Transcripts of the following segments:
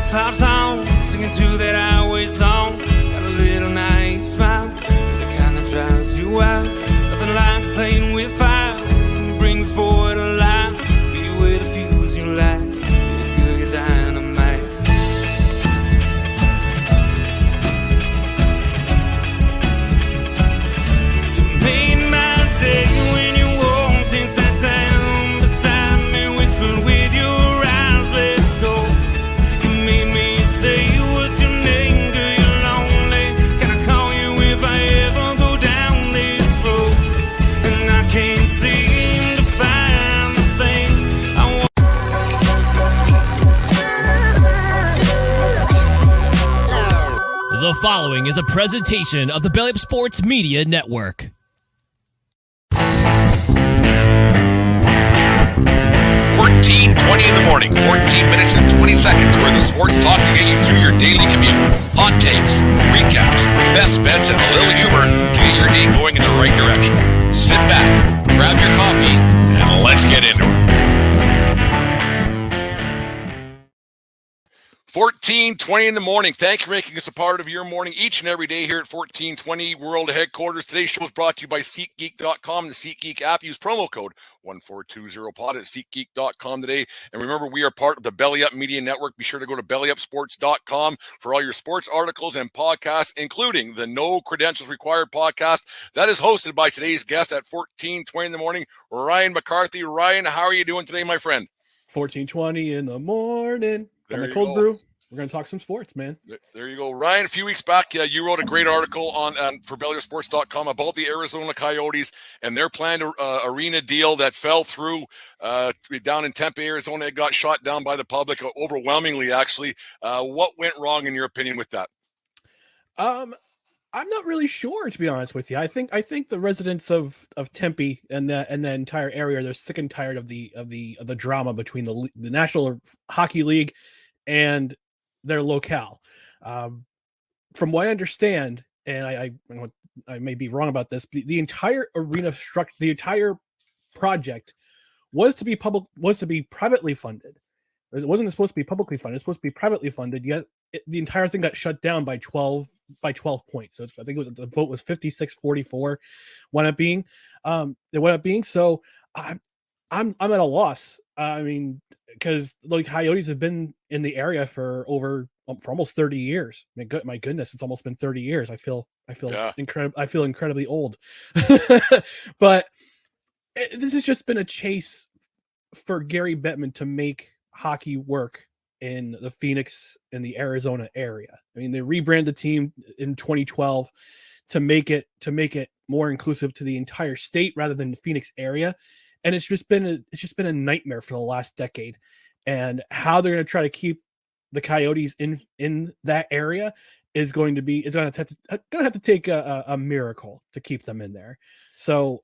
pops on, singing to that highway song. Got a little naive smile, the kind that drives you out. Nothing like playing with fire, it brings boy to life. Beat you with a fuse you light, you're good, dynamite. You made my day when you walked and sat down beside me, whispered with your eyes, let's go. You made me say, what's your name, girl, you're lonely. Can I call you if I ever go down this road? And I can't seem to find the thing I want. The following is a presentation of the Belly Up Sports Media Network. 14:20 in the morning, 14 minutes and 20 seconds worth of sports talk to get you through your daily commute. Hot takes, recaps, best bets, and a little humor to get your day going in the right direction. Sit back, grab your coffee, and let's get into it. 14:20 in the morning. Thank you for making us a part of your morning each and every day here at 1420 World Headquarters. Today's show is brought to you by SeatGeek.com, the SeatGeek app. Use promo code 1420pod at SeatGeek.com today. And remember, we are part of the Belly Up Media Network. Be sure to go to BellyUpSports.com for all your sports articles and podcasts, including the No Credentials Required podcast that is hosted by today's guest at 14:20 in the morning, Ryan McCarthy. Ryan, how are you doing today, my friend? 14:20 in the morning. There On the you cold go. brew. We're going to talk some sports, man. There you go. Ryan, a few weeks back, you wrote a great article on for BellyUpSports.com about the Arizona Coyotes and their planned arena deal that fell through down in Tempe, Arizona. It got shot down by the public overwhelmingly, actually. What went wrong, in your opinion, with that? I'm not really sure, to be honest with you. I think the residents of Tempe and the entire area, they're sick and tired of the drama between the National Hockey League and their locale. From what I understand, and I may be wrong about this, the entire arena structure, the entire project was to be privately funded. It wasn't supposed to be publicly funded. It's supposed to be privately funded. Yet the entire thing got shut down by 12 points. So I think the vote was 56-44. Wound up being. So I'm at a loss. I mean, because the Coyotes have been in the area for almost 30 years. My goodness, it's almost been 30 years. I feel incredibly old. But this has just been a chase for Gary Bettman to make hockey work in the Phoenix and the Arizona area. I mean, they rebranded the team in 2012 to make it more inclusive to the entire state rather than the Phoenix area. And it's just been a nightmare for the last decade. And how they're going to try to keep the Coyotes in that area is going to have to take a miracle to keep them in there. So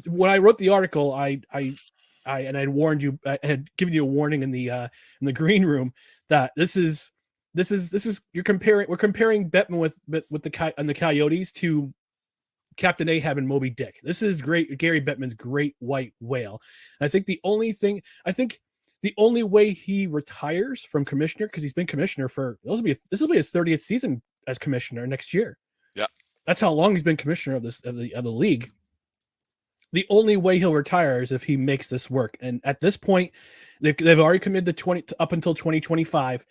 when I wrote the article, I had warned you, I had given you a warning in the green room that we're comparing Bettman with the Coyotes to Captain Ahab and Moby Dick. This is Gary Bettman's great white whale. And I think the only way he retires from commissioner, because he's been commissioner this will be his 30th season as commissioner next year. Yeah, that's how long he's been commissioner of the league. The only way he'll retire is if he makes this work. And at this point, they've already committed up until 2025.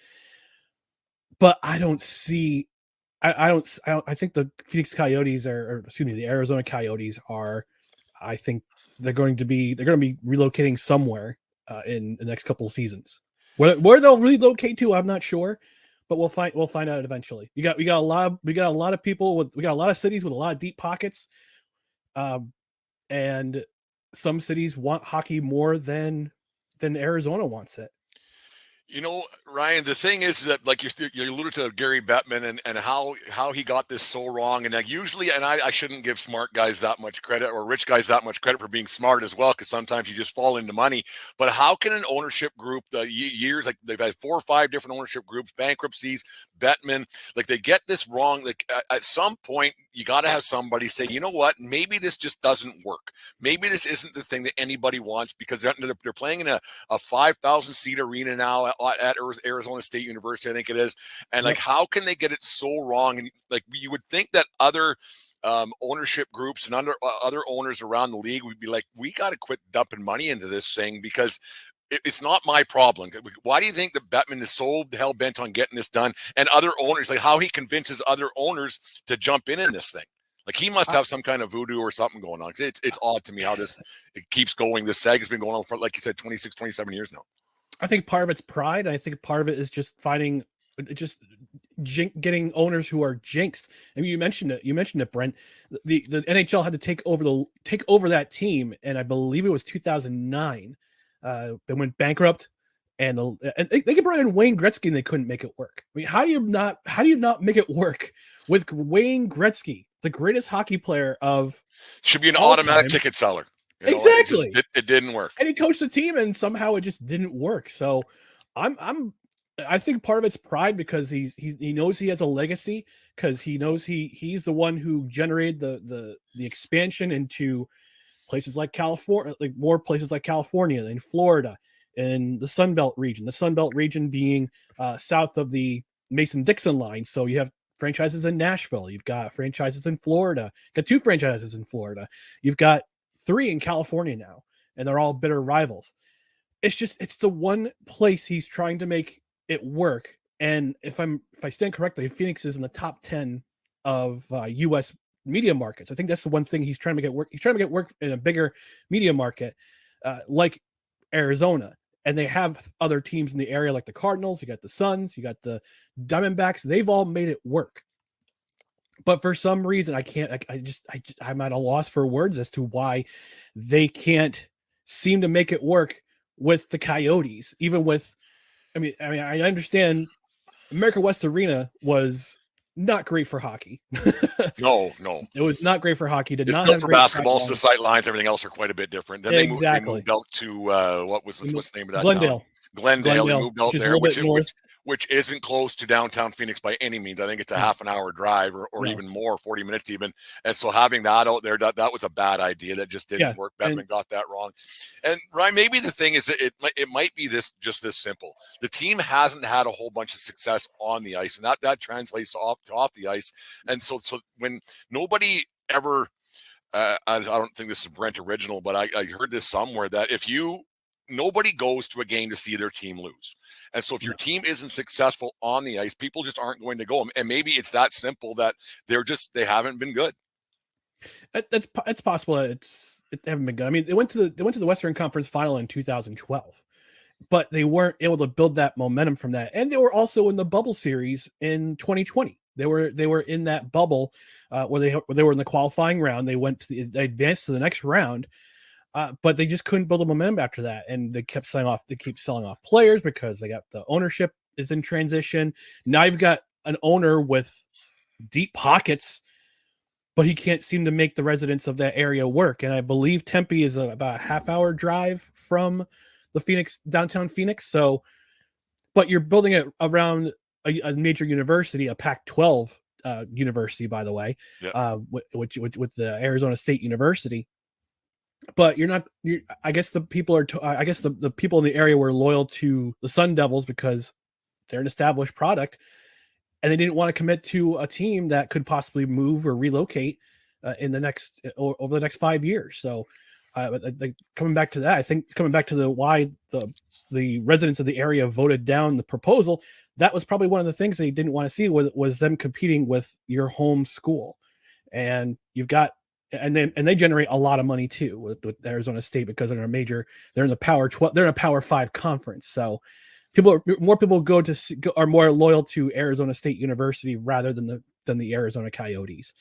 But I don't see. I think the Phoenix Coyotes the Arizona Coyotes are. I think they're going to be relocating somewhere in the next couple of seasons. Where they'll relocate to, I'm not sure, but we'll find out eventually. We got a lot of people we got a lot of cities with a lot of deep pockets, and some cities want hockey more than Arizona wants it. You know, Ryan, the thing is that, like you alluded to Gary Bettman and how he got this so wrong. And usually, and I shouldn't give smart guys that much credit or rich guys that much credit for being smart as well, because sometimes you just fall into money. But how can an ownership group, years, like they've had 4 or 5 different ownership groups, bankruptcies, Bettman, like they get this wrong. Like at some point, you got to have somebody say, you know what, maybe this just doesn't work. Maybe this isn't the thing that anybody wants, because they're playing in a 5,000 seat arena now at Arizona State University, I think it is. And like, how can they get it so wrong? And like, you would think that other ownership groups and other owners around the league would be like, we got to quit dumping money into this thing because it's not my problem. Why do you think that Bettman is so hell bent on getting this done? And other owners, like how he convinces other owners to jump in this thing. Like he must have some kind of voodoo or something going on. It's odd to me how it keeps going. This sag has been going on for, like you said, 26, 27 years now. I think part of it's pride. I think part of it is just getting owners who are jinxed. I mean, you mentioned it, Brent. The NHL had to take over that team, and I believe it was 2009. They went bankrupt, and they brought in Wayne Gretzky, and they couldn't make it work. I mean, how do you not make it work with Wayne Gretzky, the greatest hockey player of should be an automatic ticket seller? Exactly. It didn't work. And he coached the team, and somehow it just didn't work. So I think part of it's pride because he knows he has a legacy, because he knows he's the one who generated the expansion into places like California, like more places like California and Florida and the Sun Belt region. The Sun Belt region being south of the Mason-Dixon line. So you have franchises in Nashville. You've got franchises in Florida. You've got 2 franchises in Florida. You've got 3 in California now, and they're all bitter rivals. It's the one place he's trying to make it work. And if I stand correctly, Phoenix is in the top 10 of U.S. media markets. I think that's the one thing he's trying to make it work. He's trying to make it work in a bigger media market, like Arizona. And they have other teams in the area, like the Cardinals. You got the Suns. You got the Diamondbacks. They've all made it work. But for some reason, I'm at a loss for words as to why they can't seem to make it work with the Coyotes. Even with, I mean, I understand America West Arena was not great for hockey. No, it was not great for hockey. Did it's not built have for great basketball. sight So the sight lines, everything else are quite a bit different. Then exactly. they moved out to what's the name of that Glendale. town? Glendale. They moved out there, which isn't close to downtown Phoenix by any means. I think it's a half an hour drive or even more, 40 minutes even. And so having that out there, that was a bad idea. That just didn't work. Bettman got that wrong. And Ryan, maybe the thing is that it might be this simple. The team hasn't had a whole bunch of success on the ice, and that translates to off the ice. And so when nobody ever, I don't think this is Brent original, but I heard this somewhere that nobody goes to a game to see their team lose. And so if your team isn't successful on the ice, people just aren't going to go. And maybe it's that simple that they haven't been good. It's possible that they haven't been good. I mean, they went to the Western Conference Final in 2012, but they weren't able to build that momentum from that. And they were also in the bubble series in 2020. They were in that bubble where they were in the qualifying round. They advanced to the next round. But they just couldn't build a momentum after that, and they keep selling off players because they got the ownership is in transition. Now you've got an owner with deep pockets, but he can't seem to make the residents of that area work. And I believe Tempe is about a half-hour drive from the downtown Phoenix. So, but you're building it around a major university, a Pac-12 university, by the way, which with the Arizona State University. But I guess the people the people in the area were loyal to the Sun Devils because they're an established product, and they didn't want to commit to a team that could possibly move or relocate over the next 5 years. So, coming back to that, I think coming back to why the residents of the area voted down the proposal, that was probably one of the things they didn't want to see was them competing with your home school, and you've got. And they generate a lot of money too with Arizona State because they're in the Power 12, they're in a Power 5 conference. So more people are more loyal to Arizona State University rather than the Arizona Coyotes.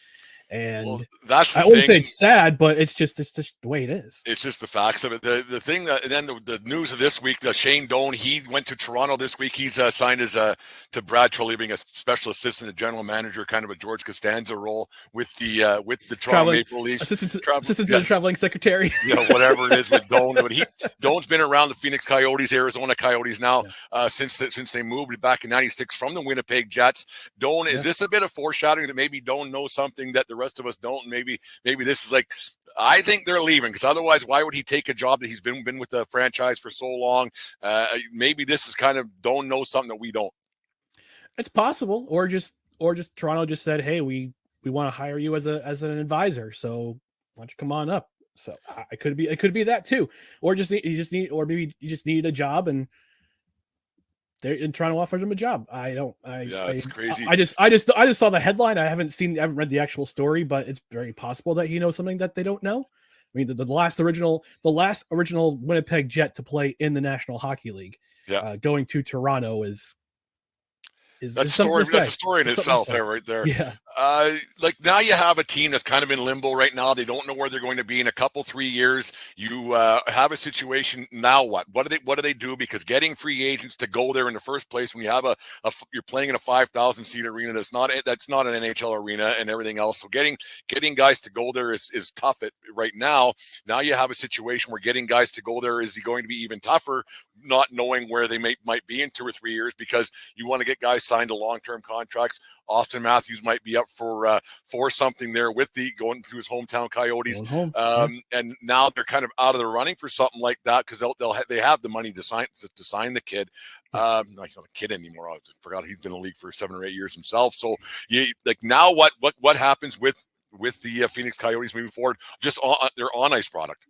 And I wouldn't say it's sad, but it's just the way it is. It's just the facts of it. The thing that, and then the news of this week, Shane Doan, he went to Toronto this week. He's signed to Brad Treliving, being a special assistant, a general manager, kind of a George Costanza role with the Toronto Maple Leafs. Assistant to the traveling secretary. Whatever it is with Doan. But Doan's been around the Phoenix Coyotes, Arizona Coyotes now since they moved back in '96 from the Winnipeg Jets. Doan, is this a bit of foreshadowing that maybe Doan knows something that the rest of us don't. And maybe this is like, I think they're leaving, because otherwise, why would he take a job that he's been with the franchise for so long? Maybe this is kind of don't know something that we don't. It's possible, or just Toronto just said, hey, we want to hire you as an advisor, so why don't you come on up? So it could be that too, or maybe you just need a job, and they're in Toronto offered him a job. It's crazy. I just saw the headline. I haven't read the actual story, but it's very possible that he knows something that they don't know. I mean, the last original Winnipeg Jet to play in the National Hockey League, going to Toronto that's a story in itself there, right there. Yeah. Like now you have a team that's kind of in limbo right now. They don't know where they're going to be in a couple, 3 years. You have a situation now. What do they do? Because getting free agents to go there in the first place, when you have you're playing in a 5,000 seat arena, that's not an NHL arena and everything else. So getting guys to go there is tough right now. Now you have a situation where getting guys to go there is going to be even tougher, not knowing where they might be in 2 or 3 years, because you want to get guys signed to long-term contracts. Austin Matthews might be up for something there with going to his hometown Coyotes. And now they're kind of out of the running for something like that, because they have the money to sign the kid. Not a kid anymore. I forgot he's been in the league for 7 or 8 years himself. So now what happens with the Phoenix Coyotes moving forward? Just their on ice product.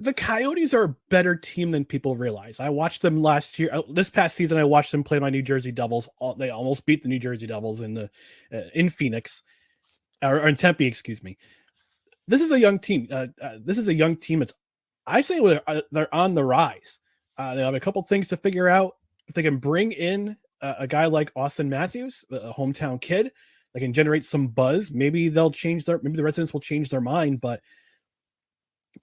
The Coyotes are a better team than people realize. I watched them last year. This past season, I watched them play my New Jersey Devils. They almost beat the New Jersey Devils in Phoenix, or in Tempe, excuse me. This is a young team. I say they're on the rise. They have a couple things to figure out. If they can bring in a guy like Austin Matthews, a hometown kid, they can generate some buzz. Maybe the residents will change their mind, but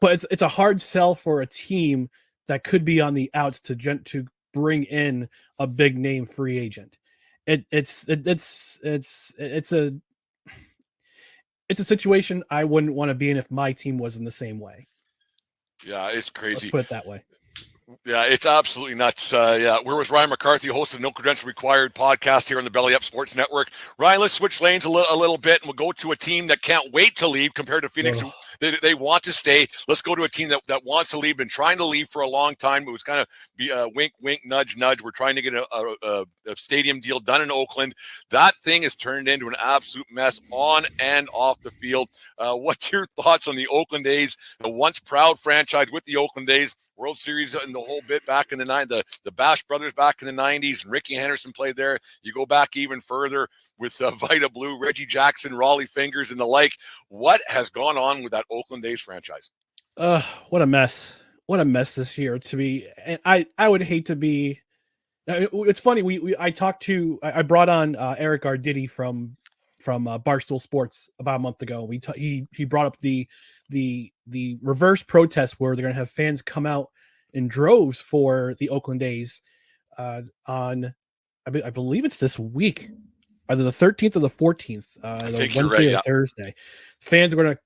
it's a hard sell for a team that could be on the outs to bring in a big name free agent. It's a situation I wouldn't want to be in if my team was in the same way. Yeah, it's crazy. Let's put it that way. Yeah, it's absolutely nuts. We're with Ryan McCarthy, host of No Credential Required podcast here on the Belly Up Sports Network. Ryan, let's switch lanes a little bit, and we'll go to a team that can't wait to leave compared to Phoenix. They want to stay. Let's go to a team that wants to leave, been trying to leave for a long time. It was kind of wink, wink, nudge, nudge. We're trying to get a stadium deal done in Oakland. That thing has turned into an absolute mess on and off the field. What's your thoughts on the Oakland A's, the once proud franchise with the Oakland A's? World Series and the whole bit back in the Bash brothers back in the 90s, and Ricky Henderson played there. You go back even further with Vita Blue, Reggie Jackson, Raleigh Fingers, and the like. What has gone on with that Oakland A's franchise? What a mess. What a mess this year to be. And I would hate to be. It's funny. I brought on Eric Arditi from Barstool Sports about a month ago. He brought up the reverse protest where they're going to have fans come out in droves for the Oakland A's on, I believe it's this week, either the 13th or the 14th, Wednesday or Thursday. Fans are going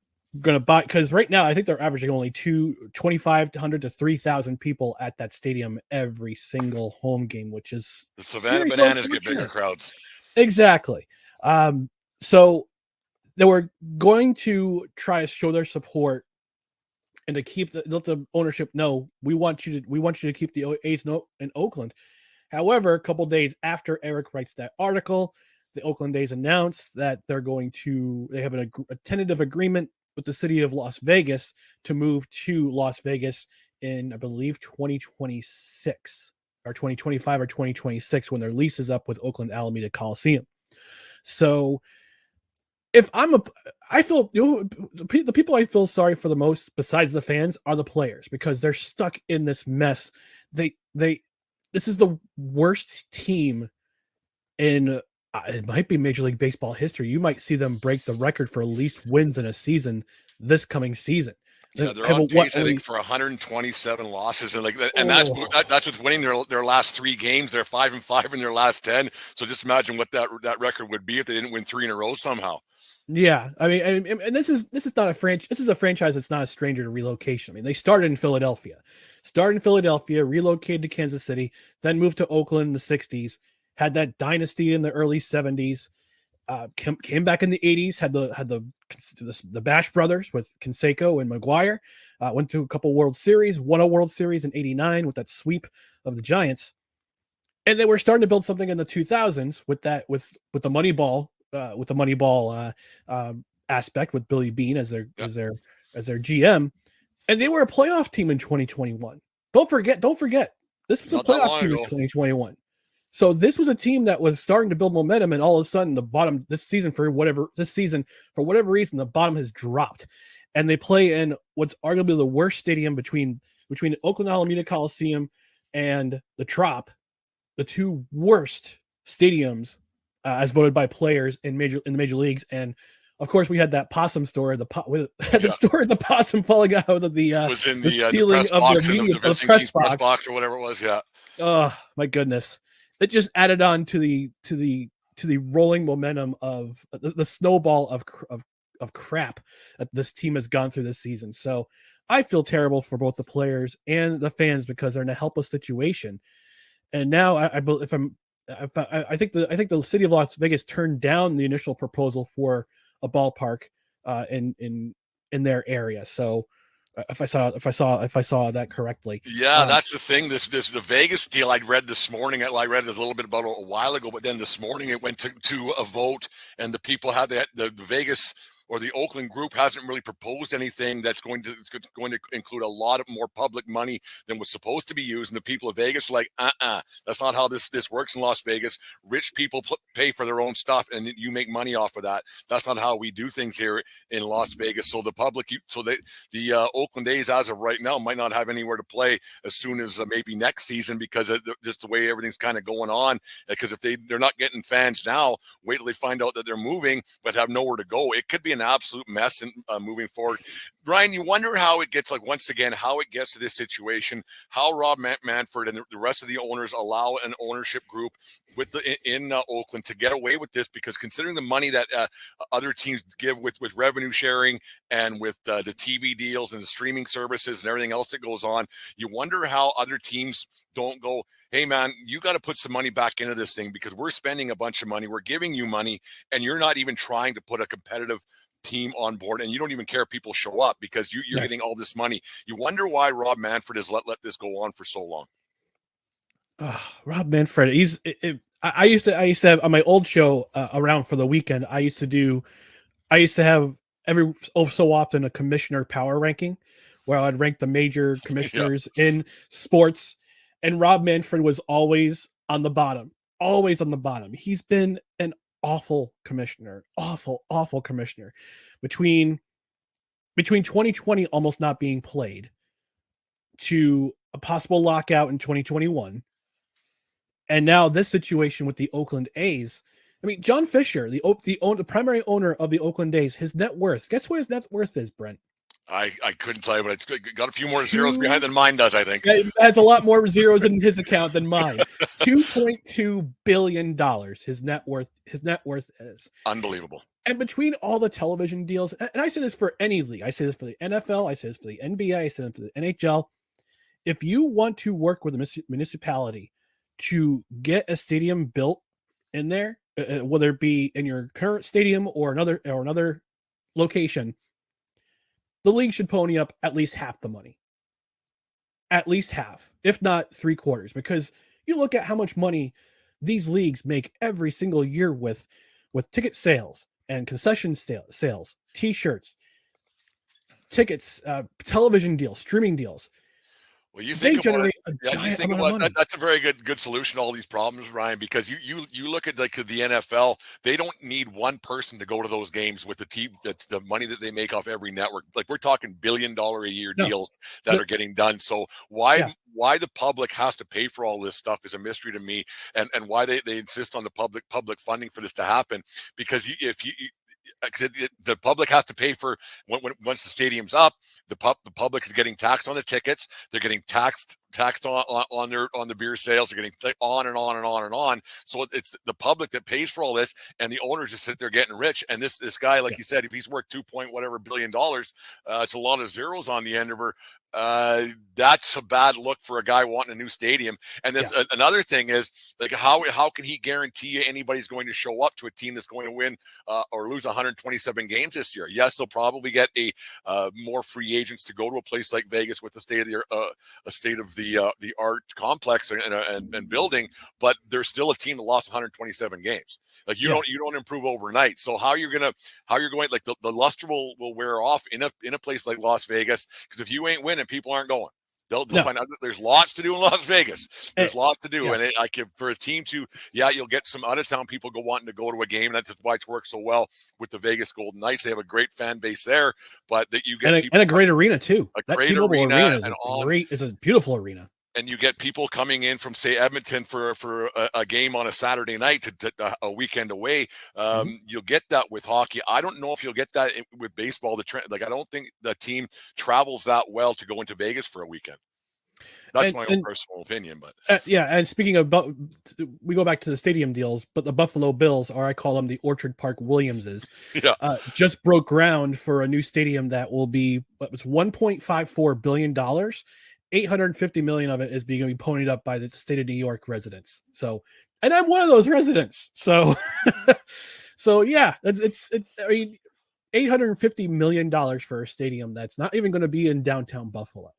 to buy, because right now I think they're averaging only 2,500 to 3,000 people at that stadium every single home game, which is the Savannah Bananas get bigger crowds. Exactly. So they were going to try to show their support and to let the ownership know we want you to keep the A's in Oakland. However, a couple days after Eric writes that article, the Oakland A's announced that they have a tentative agreement with the city of Las Vegas to move to Las Vegas in, I believe, 2026 or 2025 or 2026 when their lease is up with Oakland Alameda Coliseum. So I feel the people I feel sorry for the most, besides the fans, are the players, because they're stuck in this mess. This is the worst team in it might be Major League Baseball history. You might see them break the record for least wins in a season this coming season. Yeah, they're on pace, I think, for 127 losses, and that's what's winning their last 3 games. They're 5-5 in their last 10. So just imagine what that record would be if they didn't win 3 in a row somehow. Yeah, I mean, and this is not a franchise. This is a franchise that's not a stranger to relocation. I mean, they started in Philadelphia, relocated to Kansas City, then moved to Oakland in the 60s, had that dynasty in the early 70s, came back in the 80s, had the Bash brothers with Canseco and McGuire, went to a couple World Series, won a World Series in 89 with that sweep of the Giants. And they were starting to build something in the 2000s with the Moneyball aspect with Billy Beane as their GM, and they were a playoff team in 2021. Don't forget, this was a playoff team in 2021. So this was a team that was starting to build momentum, and all of a sudden, this season for whatever reason, the bottom has dropped, and they play in what's arguably the worst stadium between Oakland Alameda Coliseum and the Trop, the two worst stadiums as voted by players in the major leagues. And of course, we had that possum story, the story of the possum falling out of the was in the ceiling press of box, the press box or whatever it was. Yeah. Oh my goodness! It just added on to the rolling momentum of the snowball of crap that this team has gone through this season. So I feel terrible for both the players and the fans because they're in a helpless situation. And now I think the city of Las Vegas turned down the initial proposal for a ballpark in their area. So if I saw that correctly. Yeah, that's the thing. The Vegas deal I'd read this morning. I read it a little bit about a while ago, but then this morning it went to a vote, and the people had the Vegas or the Oakland group hasn't really proposed anything that's going to include a lot of more public money than was supposed to be used. And the people of Vegas are like, that's not how this works in Las Vegas. Rich people pay for their own stuff, and you make money off of that. That's not how we do things here in Las Vegas. So the Oakland A's, as of right now, might not have anywhere to play as soon as maybe next season because of just the way everything's kind of going on. Because if they're not getting fans now, wait till they find out that they're moving, but have nowhere to go. It could be an absolute mess in moving forward. Ryan, you wonder how it gets, once again, how it gets to this situation, how Rob Manfred and the rest of the owners allow an ownership group in Oakland to get away with this, because considering the money that other teams give with revenue sharing and with the TV deals and the streaming services and everything else that goes on, you wonder how other teams don't go, hey man, you got to put some money back into this thing because we're spending a bunch of money, we're giving you money, and you're not even trying to put a competitive team on board, and you don't even care if people show up because you're getting all this money. You wonder why Rob Manfred has let this go on for so long. Rob Manfred, I used to have on my old show Around for the Weekend. I used to have every so often a commissioner power ranking where I'd rank the major commissioners in sports, and Rob Manfred was always on the bottom. He's been an awful commissioner. Between 2020 almost not being played to a possible lockout in 2021, and now this situation with the Oakland A's. I mean, John Fisher, the primary owner of the Oakland A's, his net worth. Guess what his net worth is, Brent? I couldn't tell you, but it's got a few more zeros behind than mine does, I think. It has a lot more zeros in his account than mine. $2.2 billion his net worth is. Unbelievable. And between all the television deals, and I say this for any league, I say this for the NFL, I say this for the NBA, I say this for the NHL. If you want to work with a municipality to get a stadium built in there, whether it be in your current stadium or another location, the league should pony up at least half the money. At least half, if not 3/4, because you look at how much money these leagues make every single year with ticket sales and concession sales, t-shirts, tickets, television deals, streaming deals. Well, that's a very good solution to all these problems, Ryan, because you look at the NFL, they don't need one person to go to those games with the money that they make off every network. We're talking $1 billion a year deals that are getting done. So why the public has to pay for all this stuff is a mystery to me, and why they insist on the public funding for this to happen, because the public has to pay for once the stadium's up. The public is getting taxed on the tickets. They're getting taxed taxed on the beer sales. They're getting on and on and on and on. So it's the public that pays for all this, and the owners just sit there getting rich. And this guy, like you said, if he's worth $2 billion, it's a lot of zeros on the end of her. That's a bad look for a guy wanting a new stadium. And then another thing is, like, how can he guarantee you anybody's going to show up to a team that's going to win or lose 127 games this year? Yes, they'll probably get more free agents to go to a place like Vegas with the state of the art complex and building, but there's still a team that lost 127 games. Like, you don't improve overnight. So how you're going like the luster will wear off in a place like Las Vegas, because if you ain't winning, people aren't going. They'll find out that there's lots to do in Las Vegas. There's lots to do. And for a team to, you'll get some out of town people wanting to go to a game. That's why it's worked so well with the Vegas Golden Knights. They have a great fan base there, but that you get and a great arena too. A great arena is a beautiful arena. And you get people coming in from, say, Edmonton for a game on a Saturday night to a weekend away. You'll get that with hockey. I don't know if you'll get that with baseball. I don't think the team travels that well to go into Vegas for a weekend. That's my own personal opinion. But and speaking of, we go back to the stadium deals, but the Buffalo Bills, or I call them the Orchard Park Williamses, just broke ground for a new stadium that will be $1.54 billion. $850 million of it is being ponied up by the state of New York residents. So, and I'm one of those residents. So, it's I mean, $850 million for a stadium that's not even going to be in downtown Buffalo.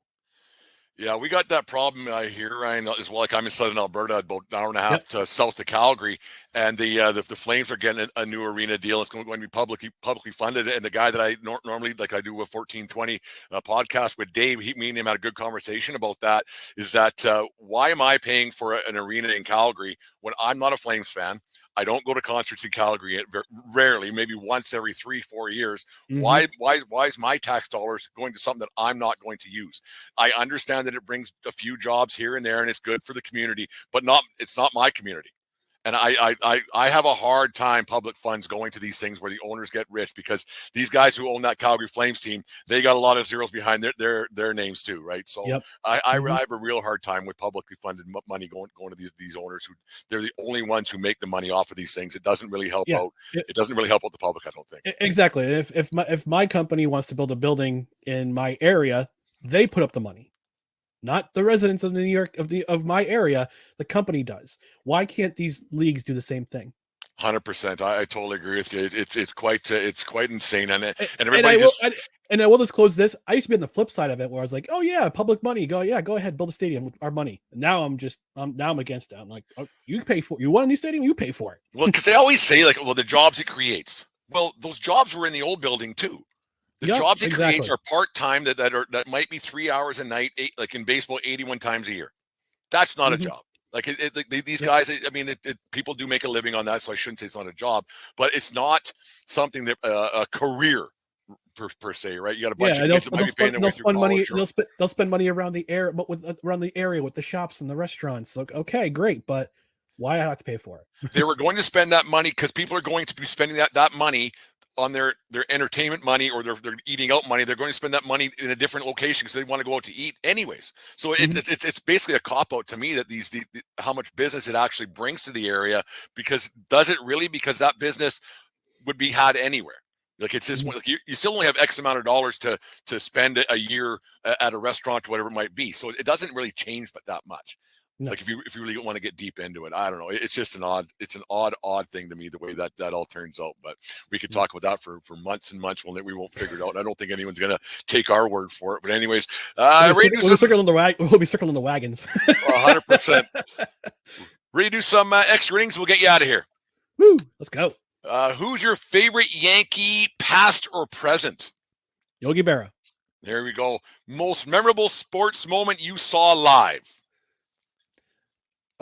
Yeah, we got that problem here, Ryan, as well. Like, I'm in southern Alberta, about an hour and a half to south of Calgary, and the Flames are getting a new arena deal. It's going to be publicly funded. And the guy that I normally, like I do a 1420 podcast with Dave, me and him had a good conversation about that. Is that why am I paying for an arena in Calgary when I'm not a Flames fan? I don't go to concerts in Calgary rarely, maybe once every 3-4 years. Why is my tax dollars going to something that I'm not going to use? I understand that it brings a few jobs here and there, and it's good for the community, but it's not my community. And I have a hard time public funds going to these things where the owners get rich, because these guys who own that Calgary Flames team, they got a lot of zeros behind their names too, right? So I have a real hard time with publicly funded money going to these owners who they're the only ones who make the money off of these things. It doesn't really help out. It doesn't really help out the public, I don't think. Exactly. If my company wants to build a building in my area, they put up the money. Not the residents of New York of my area. The company does. Why can't these leagues do the same thing? 100%. I totally agree with you. It's quite insane, and I will disclose this. I used to be on the flip side of it, where I was like, oh yeah, public money. Go ahead, build a stadium with our money. And now I'm against it. I'm like, oh, you pay for it. You want a new stadium? You pay for it. Well, because they always say, like, well, the jobs it creates. Well, those jobs were in the old building too. The jobs it creates are part-time that might be 3 hours a night, like in baseball, 81 times a year. That's not a job. Like these guys, I mean, people do make a living on that, so I shouldn't say it's not a job, but it's not something that a career per se, right? You got a bunch of kids that might be paying their way through college. They'll spend money around the area, but around the area with the shops and the restaurants. Like, okay, great, but why I have to pay for it? They were going to spend that money because people are going to be spending that money on their entertainment money or their eating out money. They're going to spend that money in a different location because they want to go out to eat anyways. So it's basically a cop out to me that how much business it actually brings to the area, because does it really? Because that business would be had anywhere. Like, it's just like you still only have X amount of dollars to spend a year at a restaurant, whatever it might be. So it doesn't really change but that much. No. Like, if you really want to get deep into it, I don't know. It's just an odd thing to me, the way that all turns out. But we could talk about that for months and months. We won't figure it out. I don't think anyone's gonna take our word for it. But anyways, we'll be circling the wagons. 100%. Ready to do some extra innings? We'll get you out of here. Woo! Let's go. Who's your favorite Yankee, past or present? Yogi Berra. There we go. Most memorable sports moment you saw live?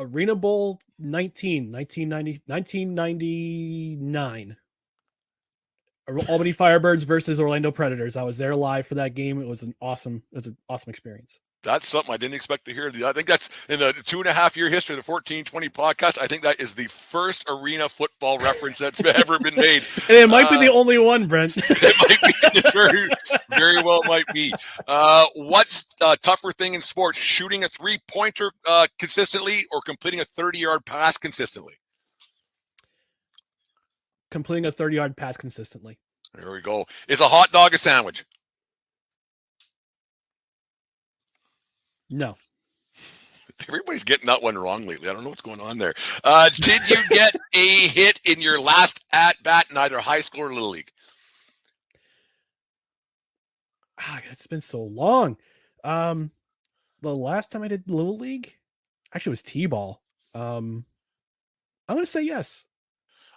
Arena Bowl 1999. Albany Firebirds versus Orlando Predators. I was there live for that game. It was an awesome experience. That's something I didn't expect to hear. I think that's in the 2.5-year history of the 1420 podcast. I think that is the first arena football reference that's ever been made. And it might be the only one, Brent. It might be. It very well might be. What's a tougher thing in sports, shooting a 3-pointer consistently or completing a 30-yard pass consistently? Completing a 30-yard pass consistently. There we go. Is a hot dog a sandwich? No. Everybody's getting that one wrong lately. I don't know what's going on there. Did you get a hit in your last at-bat in either high school or Little League? It's been so long. The last time I did Little League, actually, it was T-ball. I'm going to say yes.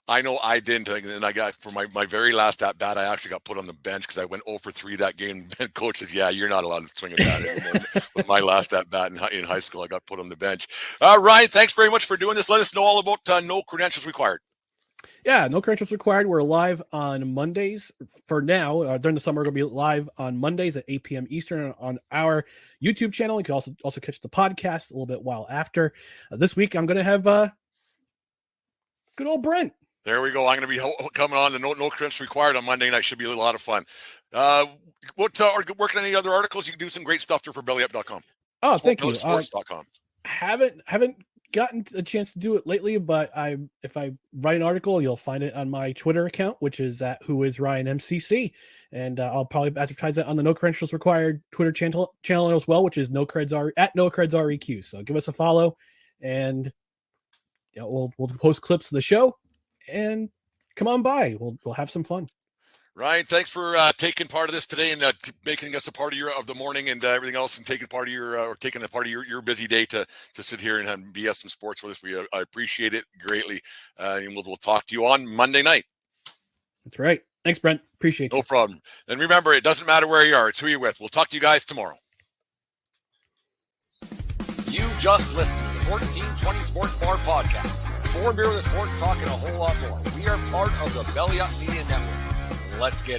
I know I didn't, and then I got, for my very last at bat, I actually got put on the bench because I went 0 for 3 that game. And coach says, "Yeah, you're not allowed to swing a bat." And with my last at bat in high school, I got put on the bench. Ryan, thanks very much for doing this. Let us know all about No Credentials Required. Yeah, No Credentials Required. We're live on Mondays for now. During the summer, we're going to be live on Mondays at 8 p.m. Eastern on our YouTube channel. You can also catch the podcast a little bit while after. This week, I'm going to have good old Brent. There we go. I'm going to be coming on the No Credentials Required on Monday night. Should be a lot of fun. Working on any other articles? You can do some great stuff there for BellyUp.com. Oh, thank you. Sports.com. Haven't gotten a chance to do it lately, but if I write an article, you'll find it on my Twitter account, which is at WhoIsRyanMCC, and I'll probably advertise it on the No Credentials Required Twitter channel as well, which is at NoCredsREQ. So give us a follow, and we'll post clips of the show. And come on by. We'll have some fun. Ryan, thanks for taking part of this today and making us a part of the morning and everything else, and taking part of your busy day to sit here and have BS some sports with us. I appreciate it greatly, and we'll talk to you on Monday night. That's right. Thanks, Brent. Appreciate it. No problem. And remember, it doesn't matter where you are; it's who you're with. We'll talk to you guys tomorrow. You just listened to the 1420 Sports Bar Podcast. 4 beer with the sports talk and a whole lot more. We are part of the Belly Up Media Network. Let's get